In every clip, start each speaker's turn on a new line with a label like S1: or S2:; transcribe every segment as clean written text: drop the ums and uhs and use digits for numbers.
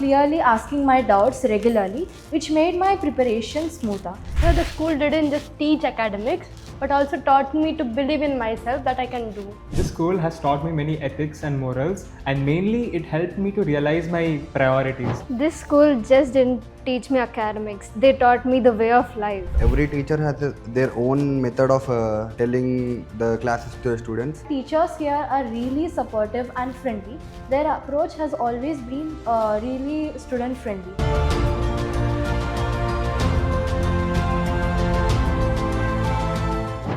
S1: clearly asking my doubts regularly, which made my preparation smoother.
S2: The school didn't just teach academics, but also taught me to believe in myself that I can do.
S3: This school has taught me many ethics and morals, and mainly it helped me to realize my priorities.
S2: This school just didn't teach me academics, they taught me the way of life.
S4: Every teacher has their own method of telling the classes to the students.
S1: Teachers here are really supportive and friendly. Their approach has always been really student friendly.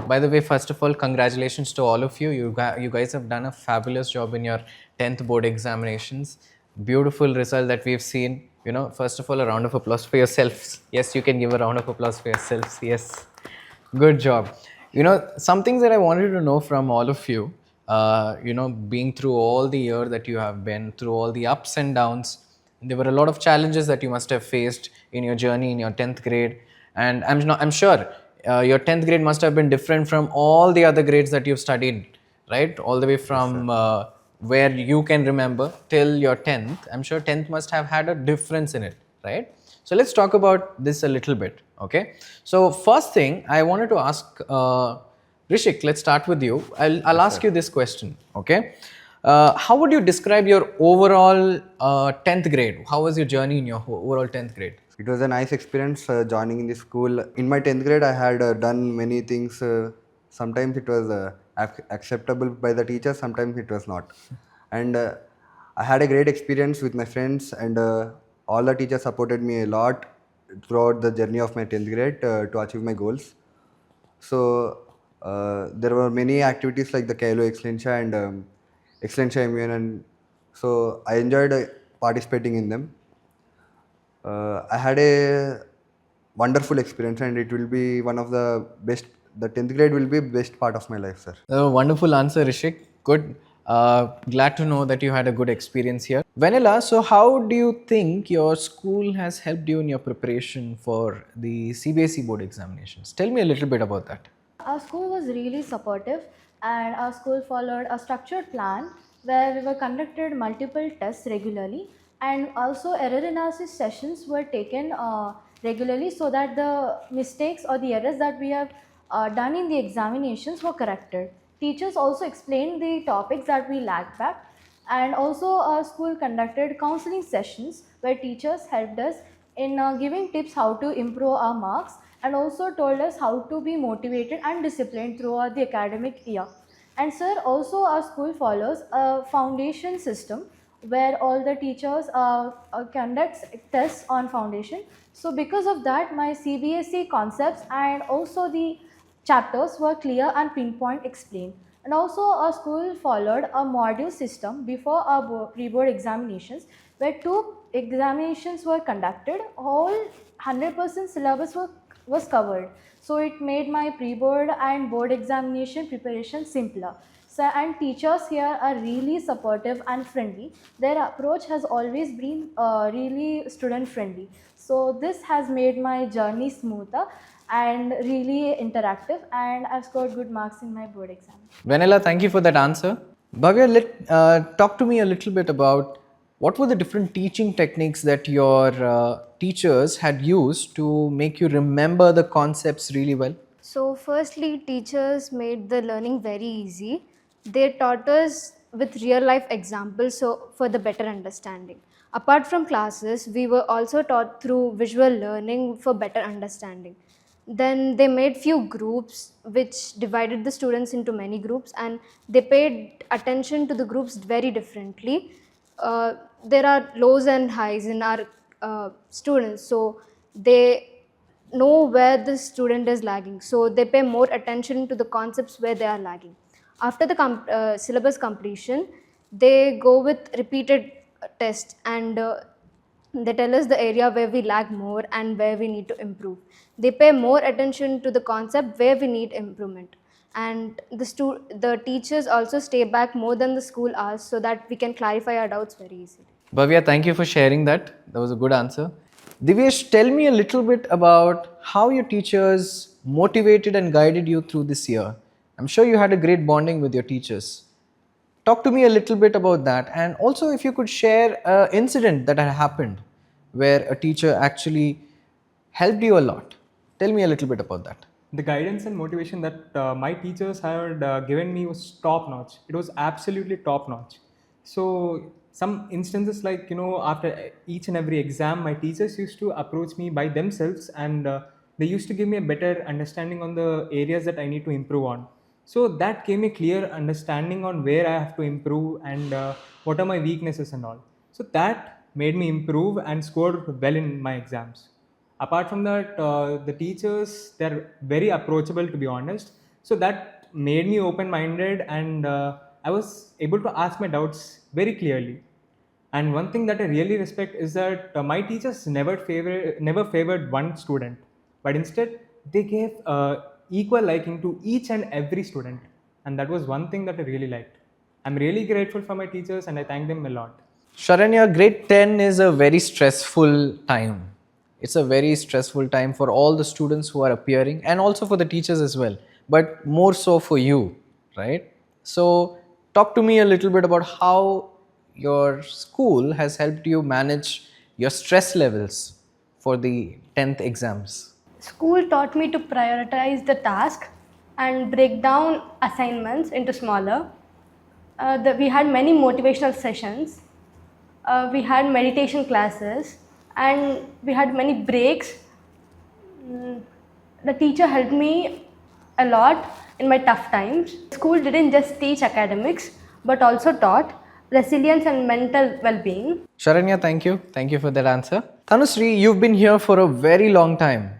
S5: By the way, first of all, congratulations to all of you. You guys have done a fabulous job in your 10th board examinations. Beautiful result that we've seen. First of all, a round of applause for yourselves. Yes, you can give a round of applause for yourselves. Yes, good job. Some things that I wanted to know from all of you, being through all the year that you have been through, all the ups and downs, there were a lot of challenges that you must have faced in your journey in your 10th grade. And I'm sure your 10th grade must have been different from all the other grades that you've studied, right? All the way from where you can remember till your 10th. I'm sure 10th must have had a difference in it, right? So let's talk about this a little bit, okay? So first thing I wanted to ask, Rishik, let's start with you. I'll ask you this question, okay? How would you describe your overall 10th grade? How was your journey in your overall 10th grade?
S4: It was a nice experience joining in this school. In my 10th grade, I had done many things. Sometimes it was acceptable by the teachers, sometimes it was not. And I had a great experience with my friends, and all the teachers supported me a lot throughout the journey of my 10th grade to achieve my goals. So there were many activities like the KLO Excellencia and Excellencia MUN, and so I enjoyed participating in them. I had a wonderful experience, and it will be one of the best. The 10th grade will be best part of my life, sir.
S5: Wonderful answer, Rishik. Good. Glad to know that you had a good experience here. Vanilla, so how do you think your school has helped you in your preparation for the CBSE board examinations? Tell me a little bit about that.
S1: Our school was really supportive, and our school followed a structured plan where we were conducted multiple tests regularly, and also error analysis sessions were taken regularly so that the mistakes or the errors that we have done in the examinations were corrected. Teachers also explained the topics that we lagged back, and also our school conducted counseling sessions where teachers helped us in giving tips how to improve our marks, and also told us how to be motivated and disciplined throughout the academic year. And sir, also our school follows a foundation system where all the teachers conducts tests on foundation. So because of that, my CBSE concepts and also the chapters were clear and pinpoint explained. And also our school followed a module system before our pre-board examinations where two examinations were conducted. All 100% syllabus was covered. So it made my pre-board and board examination preparation simpler. So, and teachers here are really supportive and friendly. Their approach has always been really student friendly. So this has made my journey smoother and really interactive, and I've scored good marks in my board exam.
S5: Vanilla, thank you for that answer. Bhavya, talk to me a little bit about what were the different teaching techniques that your teachers had used to make you remember the concepts really well?
S2: So, firstly, teachers made the learning very easy. They taught us with real life examples for the better understanding. Apart from classes, we were also taught through visual learning for better understanding. Then they made few groups which divided the students into many groups, and they paid attention to the groups very differently. There are lows and highs in our students, so they know where the student is lagging, so they pay more attention to the concepts where they are lagging. After the syllabus completion, they go with repeated tests, and they tell us the area where we lag more and where we need to improve. They pay more attention to the concept where we need improvement, and the teachers also stay back more than the school hours so that we can clarify our doubts very easily.
S5: Bhavya, thank you for sharing that. That was a good answer. Divyesh, tell me a little bit about how your teachers motivated and guided you through this year. I'm sure you had a great bonding with your teachers. Talk to me a little bit about that, and also if you could share an incident that had happened where a teacher actually helped you a lot. Tell me a little bit about that.
S3: The guidance and motivation that my teachers had given me was top notch. It was absolutely top notch. So some instances, like, after each and every exam, my teachers used to approach me by themselves, and they used to give me a better understanding on the areas that I need to improve on. So that gave me clear understanding on where I have to improve, and what are my weaknesses and all. So that made me improve and score well in my exams. Apart from that, the teachers, they're very approachable, to be honest. So that made me open minded, and I was able to ask my doubts very clearly. And one thing that I really respect is that my teachers never favored one student, but instead they gave equal liking to each and every student, and that was one thing that I really liked. I'm really grateful for my teachers, and I thank them a lot.
S5: Sharanya, grade 10 is a very stressful time. It's a very stressful time for all the students who are appearing and also for the teachers as well, but more so for you, right? So, talk to me a little bit about how your school has helped you manage your stress levels for the 10th exams.
S6: School taught me to prioritize the task and break down assignments into smaller. We had many motivational sessions. We had meditation classes, and we had many breaks. The teacher helped me a lot in my tough times. School didn't just teach academics but also taught resilience and mental well being.
S5: Sharanya, thank you. Thank you for that answer. Tanusri, you've been here for a very long time.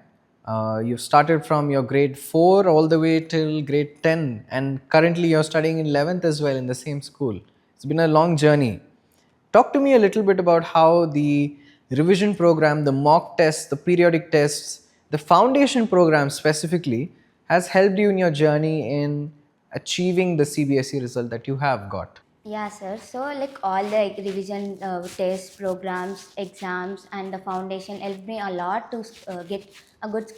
S5: You started from your grade 4 all the way till grade 10, and currently you're studying in 11th as well in the same school. It's been a long journey. Talk to me a little bit about how the revision program, the mock tests, the periodic tests, the foundation program specifically has helped you in your journey in achieving the CBSE result that you have got.
S7: Yeah, sir. So, like all the revision tests, programs, exams, and the foundation helped me a lot to get a good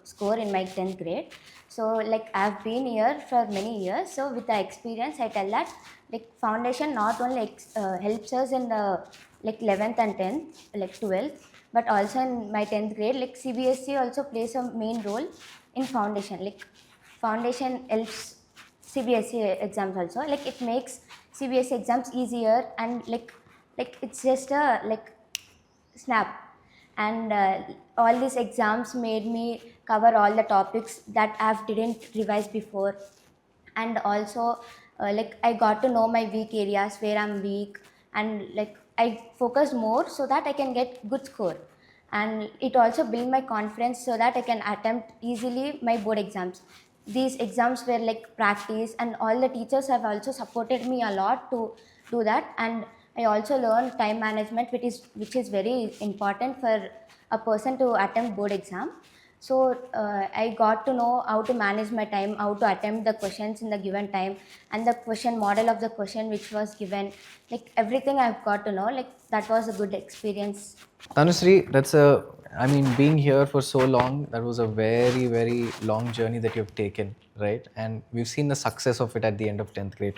S7: score in my 10th grade. So, like I've been here for many years. So, with the experience, I tell that like foundation not only helps us in the like 11th and 10th, like 12th, but also in my 10th grade. Like CBSE also plays a main role in foundation. Like foundation helps CBSE exams also. Like it makes CBSE exams easier, and like it's just a like snap. And all these exams made me cover all the topics that I've didn't revise before. And also like I got to know my weak areas where I'm weak, and like I focused more so that I can get good score. And it also built my confidence so that I can attempt easily my board exams. These exams were like practice, and all the teachers have also supported me a lot to do that. And I also learned time management, which is very important for a person to attempt board exam. So I got to know how to manage my time, how to attempt the questions in the given time, and the question model of the question which was given. Like everything I've got to know. Like that was a good experience.
S5: Tanusri, I mean, being here for so long, that was a very, very long journey that you've taken, right? And we've seen the success of it at the end of 10th grade.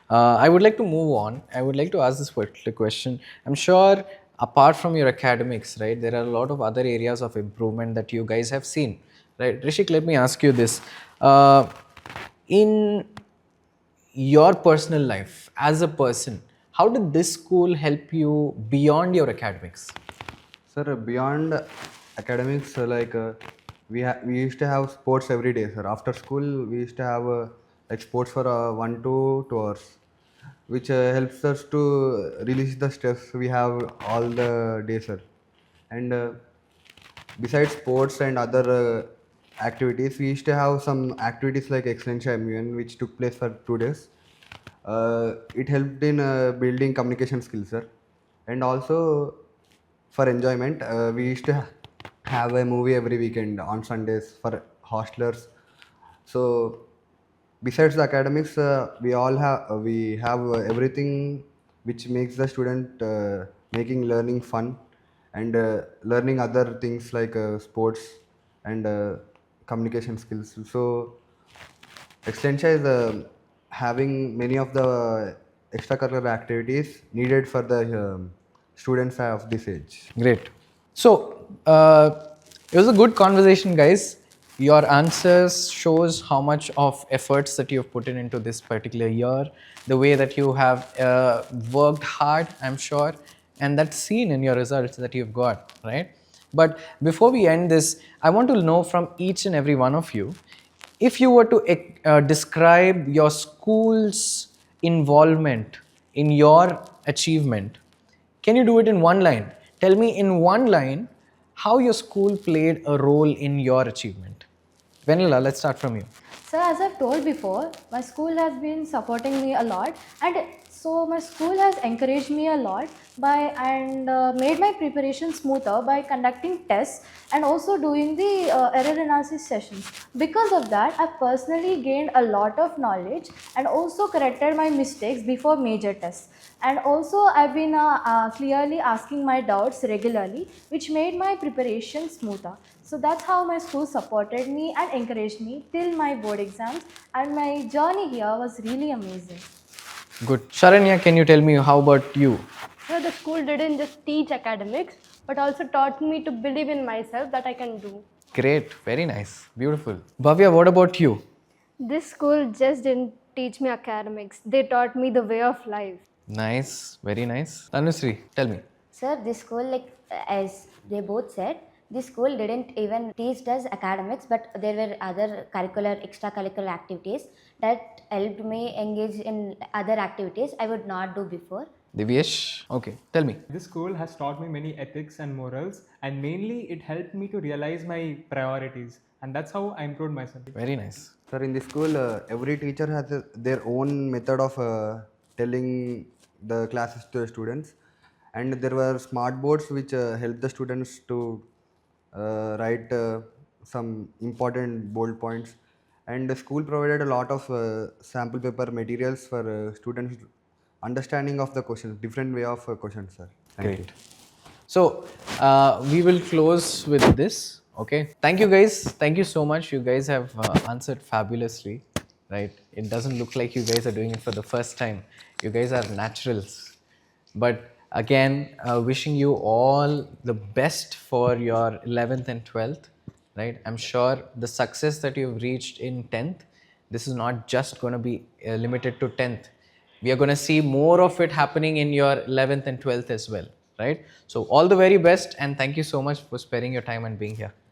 S5: I would like to move on. I would like to ask this particular question. I'm sure, apart from your academics, right, there are a lot of other areas of improvement that you guys have seen, right? Rishik, let me ask you this. In your personal life as a person, how did this school help you beyond your academics?
S4: Sir, beyond academics, we used to have sports every day, sir. After school, we used to have like sports for 1 to 2 hours, which helps us to release the stress we have all the day, sir. And besides sports and other activities, we used to have some activities like Excellencia MUN, which took place for 2 days. It helped in building communication skills, sir. And also for enjoyment, we used to have a movie every weekend on Sundays for hostelers. So besides the academics, we have everything which makes the student making learning fun, and learning other things like sports and communication skills. So Extensia is having many of the extracurricular activities needed for the students of this age.
S5: Great. So it was a good conversation, guys. Your answers shows how much of efforts that you've put in into this particular year, the way that you have worked hard, I'm sure, and that's seen in your results that you've got, right? But before we end this, I want to know from each and every one of you, if you were to describe your school's involvement in your achievement, can you do it in one line? Tell me in one line how your school played a role in your achievement. Vanilla, let's start from you.
S1: So as I've told before, my school has been supporting me a lot, and so my school has encouraged me a lot by and made my preparation smoother by conducting tests and also doing the error analysis sessions. Because of that, I personally gained a lot of knowledge and also corrected my mistakes before major tests. And also I've been clearly asking my doubts regularly, which made my preparation smoother. So that's how my school supported me and encouraged me till my board exams, and my journey here was really amazing.
S5: Good. Sharanya, can you tell me how about you?
S6: So the school didn't just teach academics, but also taught me to believe in myself that I can do.
S5: Great. Very nice. Beautiful. Bhavya, what about you?
S2: This school just didn't teach me academics, they taught me the way of life.
S5: Nice. Very nice. Tanusri, tell me.
S7: Sir, this school, as they both said, this school didn't even teach us academics, but there were other extracurricular activities that helped me engage in other activities I would not do before.
S5: Divyesh? Okay. Tell me.
S3: This school has taught me many ethics and morals, and mainly it helped me to realize my priorities, and that's how I improved myself.
S5: Very nice.
S4: Sir, in this school, every teacher has their own method of telling the classes to the students, and there were smart boards which help the students to write some important bold points, and the school provided a lot of sample paper materials for students understanding of the questions, different way of questions, sir. Thank you.
S5: Great. So we will close with this. Okay. Thank you, guys. Thank you so much. You guys have answered fabulously, right? It doesn't look like you guys are doing it for the first time. You guys are naturals. But again, wishing you all the best for your 11th and 12th, right? I'm sure the success that you've reached in 10th, this is not just going to be limited to 10th. We are going to see more of it happening in your 11th and 12th as well, right? So all the very best, and thank you so much for sparing your time and being here.